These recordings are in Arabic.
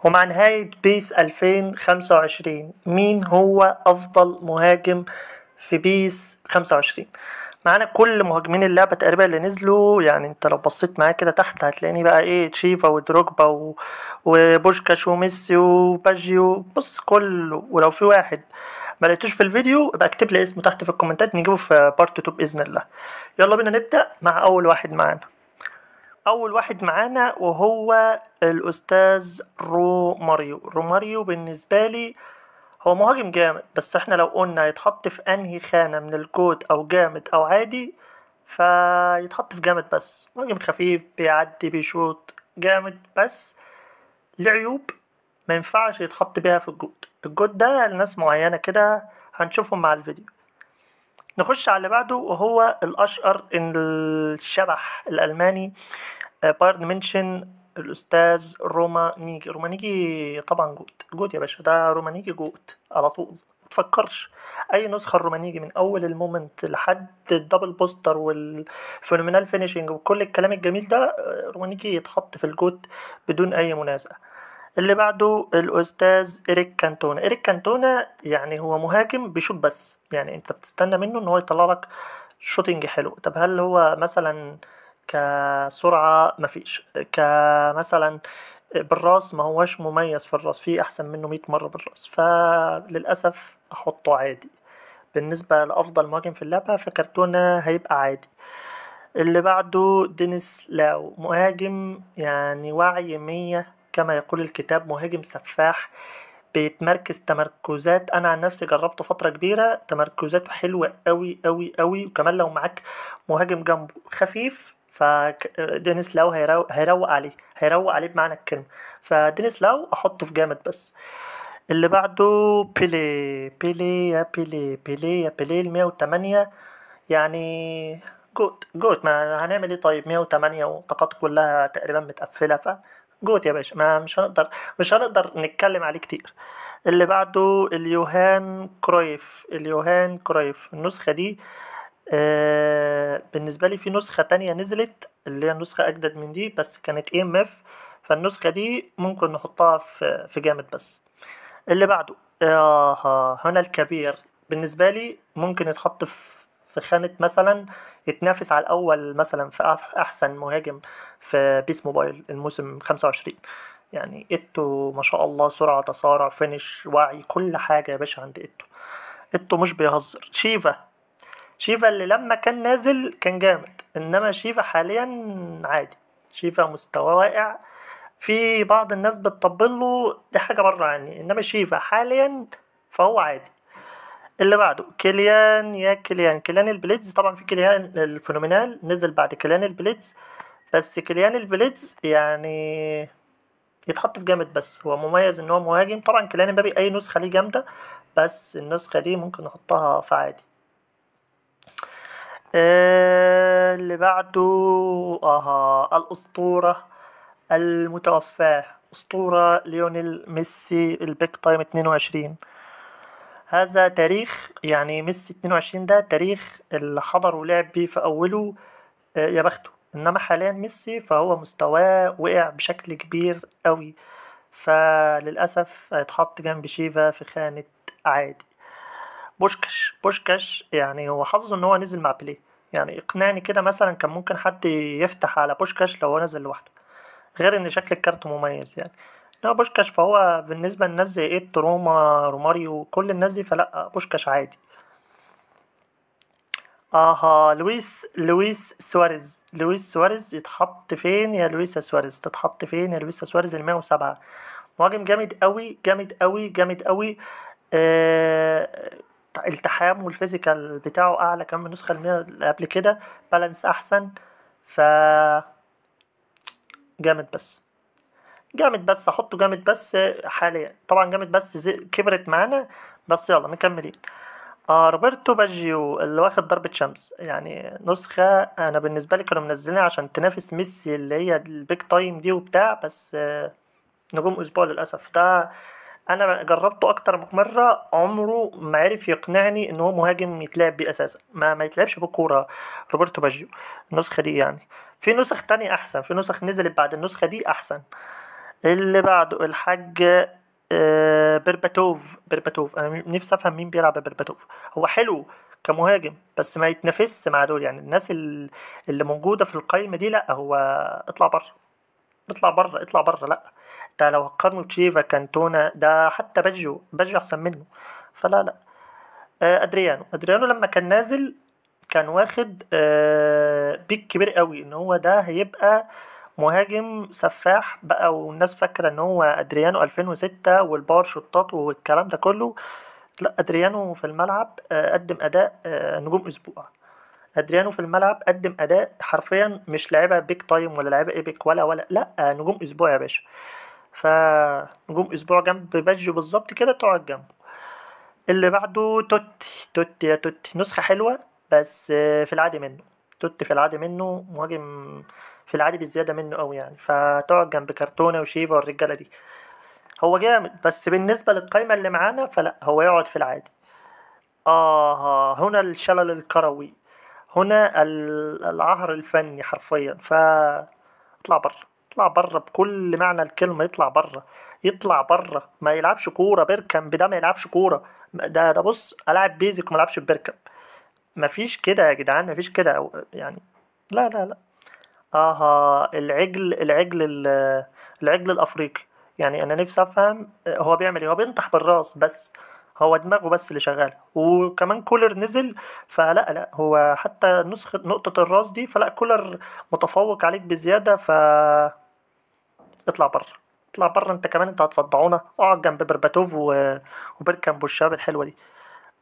ومع نهاية بيس 2025 مين هو أفضل مهاجم في بيس 25؟ معانا كل مهاجمين اللعبة تقريبا اللي نزلوا. يعني انت لو بصيت معايا كده تحت هتلاقيني بقى ايه تشيفا ودروجبا وبوشكاش وميسي وباجيو، بص كله. ولو في واحد ما لقيتوش في الفيديو يبقى اكتب لي اسمه تحت في الكومنتات نجيبه في بارت 2 بإذن الله. يلا بينا نبدأ مع أول واحد معانا. اول واحد معانا وهو الاستاذ روماريو بالنسبه لي هو مهاجم جامد، بس احنا لو قلنا يتحط في انهي خانه من الجود او جامد او عادي فيتحط في جامد. بس مهاجم خفيف بيعدي بيشوط جامد، بس لعيوب ما ينفعش يتحط بيها في الجود ده لناس معينه كده هنشوفهم مع الفيديو. نخش على اللي بعده وهو الاشقر الشبح الالماني بايرن منشن الاستاذ رومانيجي طبعا جوت يا باشا، ده رومانيجي جوت على طول متفكرش. اي نسخه الرومانيجي من اول المومنت لحد الدبل بوستر والفينومينال فينيشنج وكل الكلام الجميل ده رومانيجي يتحط في الجوت بدون اي منازع. اللي بعده الاستاذ إيريك كانتونا يعني هو مهاجم بيشوط بس، يعني انت بتستنى منه ان هو يطلع لك شوتنج حلو. طب هل هو مثلا كسرعة؟ مفيش. كمثلا بالراس ما هوش مميز في الراس، في احسن منه 100 مرة بالراس، فللأسف احطه عادي. بالنسبة لأفضل مهاجم في اللعبة فكرتونا هيبقى عادي. اللي بعده دينيس لاو، مهاجم يعني وعي 100 كما يقول الكتاب، مهاجم سفاح بيتمركز تمركزات. انا عن نفسي جربته فترة كبيرة، تمركزاته حلوة قوي قوي قوي. وكمان لو معاك مهاجم جنبه خفيف فدينيس لاو هيروق عليه بمعنى الكلمة. فدينيس لاو احطه في جامد بس. اللي بعده بيلي 108 يعني جوت ما هنعمل ايه طيب، 108 وطاقاته كلها تقريبا متقفلة جوت يا باشا، ما مش هنقدر نتكلم عليه كتير. اللي بعده اليوهان كرويف النسخة دي بالنسبة لي في نسخة تانية نزلت اللي هي نسخة أجدد من دي بس كانت EMF، فالنسخة دي ممكن نحطها في جامد بس. اللي بعده هنا الكبير بالنسبة لي ممكن يتحط في خانة مثلا يتنافس على الأول مثلا في أحسن مهاجم في بيس موبايل الموسم 25. يعني إيتو ما شاء الله، سرعة تسارع فينش وعي كل حاجة يا باشا عند إيتو مش بيهزر. شيفا اللي لما كان نازل كان جامد، إنما شيفا حاليا عادي، شيفا مستوى واقع. في بعض الناس بتطبله دي حاجة بره عني، انما شيفا حاليا فهو عادي. اللي بعده كيليان البليدز. طبعا في كيليان الفينومينال نزل بعد كيليان البليدز، بس كيليان البليدز يعني يتحط في جامد بس، هو مميز ان هو مهاجم. طبعا كيليان امبابي اي نسخة ليه جامدة، بس النسخة دي ممكن نحطها في عادي. اللي بعده الأسطورة المتوفاة، أسطورة ليونيل ميسي البيك تايم 22. هذا تاريخ، يعني ميسي 22 ده تاريخ اللي حضر ولعب بيه في أوله يا بخته. إنما حاليا ميسي فهو مستواه وقع بشكل كبير قوي، فللأسف هيتحط جنب شيفا في خانة عادي. بوشكاش يعني هو حظه ان هو نزل مع بيليه، يعني اقنعني كده مثلا كان ممكن حد يفتح على بوشكاش لو هو نزل لوحده، غير ان شكل الكارت مميز يعني. انما بوشكاش فهو بالنسبة للناس زي ايتو روماريو كل الناس دي فلا بوشكاش عادي. لويس سواريز يتحط فين يا لويس سواريز؟ تتحط فين يا لويس سواريز؟ 107 مهاجم جامد قوي جامد قوي جامد قوي. التحام والفيزيكال بتاعه اعلى كمان من النسخة اللي قبل كده، بالانس احسن. ف جامد بس احطه جامد بس حاليا. طبعا جامد بس كبرت معانا، بس يلا مكملين. روبرتو باجيو اللي واخد ضربة شمس، يعني نسخة انا بالنسبة لي كانوا منزلينها عشان تنافس ميسي اللي هي البيك تايم دي وبتاع، بس نجوم اسبوع للاسف ده انا جربته اكتر من مرة عمره ما عرف يقنعني ان هو مهاجم يتلعب بيه اساسا، ما يتلعبش بالكورة روبرتو باجيو النسخة دي. يعني في نسخ تانية احسن، في نسخ نزلت بعد النسخة دي احسن. اللي بعده الحاج بيرباتوف. انا نفسي افهم مين بيلعب بيرباتوف. هو حلو كمهاجم بس ما يتنافسش مع دول، يعني الناس اللي موجودة في القايمة دي. لا هو اطلع بره، اطلع بره، اطلع بره. لا ده لو هتقارنه بتشيفا كانتونا ده حتى باجيو احسن منه. فلا لا. ادريانو لما كان نازل كان واخد بيك كبير قوي ان هو ده هيبقى مهاجم سفاح بقى، والناس فاكرة ان هو ادريانو 2006 والباور شوتات والكلام ده كله. لا ادريانو في الملعب قدم اداء نجوم اسبوع. ادريانو في الملعب قدم اداء حرفيا مش لعيبه بيك تايم ولا لعيبه ايبك ولا لا، نجوم اسبوع يا باشا. فنجوم اسبوع جنب باجيو بالظبط كده تقعد جنبه. اللي بعده توتي يا توتي، نسخة حلوة بس في العادي منه. توتي في العادي منه مهاجم، في العادي بالزيادة منه قوي يعني، فتقعد جنب كرتونة وشيفا والرجالة دي. هو جامد بس بالنسبة للقايمة اللي معانا فلا، هو يقعد في العادي. هنا الشلل الكروي، هنا العهر الفني حرفيا. اطلع بره، اطلع بره بكل معنى الكلمة. يطلع بره، يطلع بره، ما يلعبش كورة بيركم بده، ما يلعبش كورة. ده بص ألعب بيزك وما لعبش بيركم. مفيش كده يا جدعان، مفيش كده يعني. لا لا لا. العجل الأفريقي. يعني أنا نفسي أفهم هو بيعمل إيه. هو بينطح بالراس بس، هو دماغه بس اللي شغال. وكمان كولر نزل، فلا لا هو حتى نسخة نقطة الراس دي، فلا كولر متفوق عليك بزيادة. اطلع بره، اطلع بره انت كمان، انت هتصدعونا. اقعد جنب برباتوف وبركم والشباب الحلوة دي.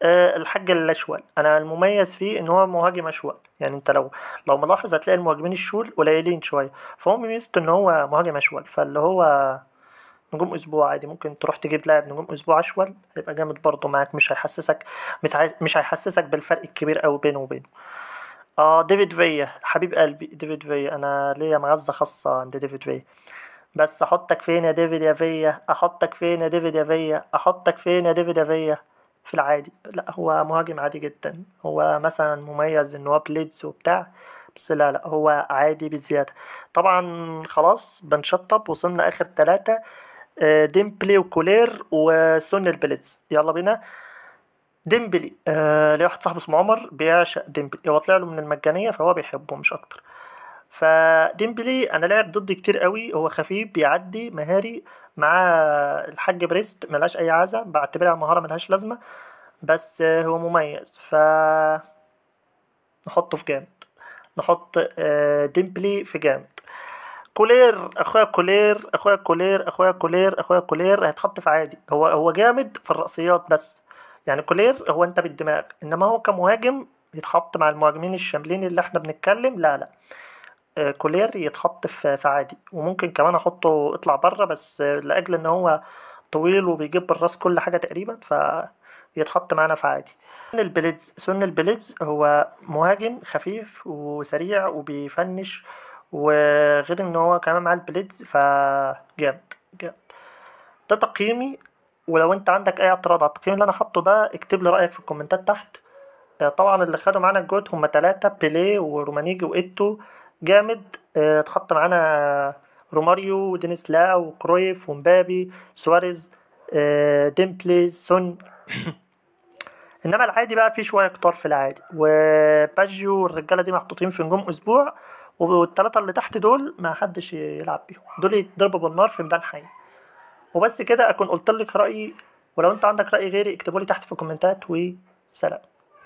الحاج الاشول انا المميز فيه ان هو مهاجم اشول. يعني انت لو ملاحظ هتلاقي المهاجمين الشول قليلين شويه، فهو ميزته ان هو مهاجم اشول. فاللي هو نجوم اسبوع عادي، ممكن تروح تجيب لاعب نجوم اسبوع اشول هيبقى جامد برضه معاك. مش هيحسسك بالفرق الكبير قوي بينه وبينه. ديفيد فيا حبيب قلبي، ديفيد فيا انا ليا معزه خاصه عند ديفيد فيا. بس احطك فين يا ديفيد يا فيا، احطك فين يا ديفيد يا فيا، احطك فين يا ديفيد يا فيا. في العادي لا، هو مهاجم عادي جدا. هو مثلا مميز ان هو بليدز وبتاع، بس لا لا هو عادي بزيادة. طبعا خلاص بنشطب، وصلنا اخر ثلاثة. ديمبلي وكولير وسون البليدز. يلا بينا. ديمبلي ليه واحد صاحبه اسمه عمر بيعشق ديمبلي، هو طلع له من المجانية فهو بيحبه مش اكتر. فديمبلي انا لعب ضدي كتير قوي، هو خفيف بيعدي مهاري مع الحاج بريست، ملهاش اي عزة، بعتبرها مهارة ملهاش لازمة. بس هو مميز، نحطه في جامد. نحط ديمبلي في جامد. كولير اخويا، كولير اخويا، كولير اخويا، كولير اخويا، كولير هيتحط في عادي. هو جامد في الرأسيات بس. يعني كولير هو انت بالدماغ، انما هو كمهاجم يتحط مع المهاجمين الشاملين اللي احنا بنتكلم. لا لا. كولير يتحط في عادي، وممكن كمان احطه اطلع بره، بس لاجل ان هو طويل وبيجيب بالراس كل حاجه تقريبا، فيتحط معانا في عادي. سن البليدز هو مهاجم خفيف وسريع وبيفنش، وغير ان هو كمان مع البليدز فجامد جامد. ده تقييمي. ولو انت عندك اي اعتراض على التقييم اللي انا حاطه ده اكتب لي رايك في الكومنتات تحت. طبعا اللي خدوا معانا الجود هم 3: بيليه ورومانيجي وإيتو. جامد. اتحط معانا روماريو ودينيس لا وكرويف ومبابي سواريز ديمبلي سون. انما العادي بقى في شويه كتار في العادي، وباجيو والرجاله دي محطوطين في نجوم اسبوع. والثلاثه اللي تحت دول ما حدش يلعب بيهم، دول يتضربوا بالنار في ميدان حي. وبس كده اكون قلت لك رايي. ولو انت عندك راي غيري اكتبولي تحت في الكومنتات. وسلام.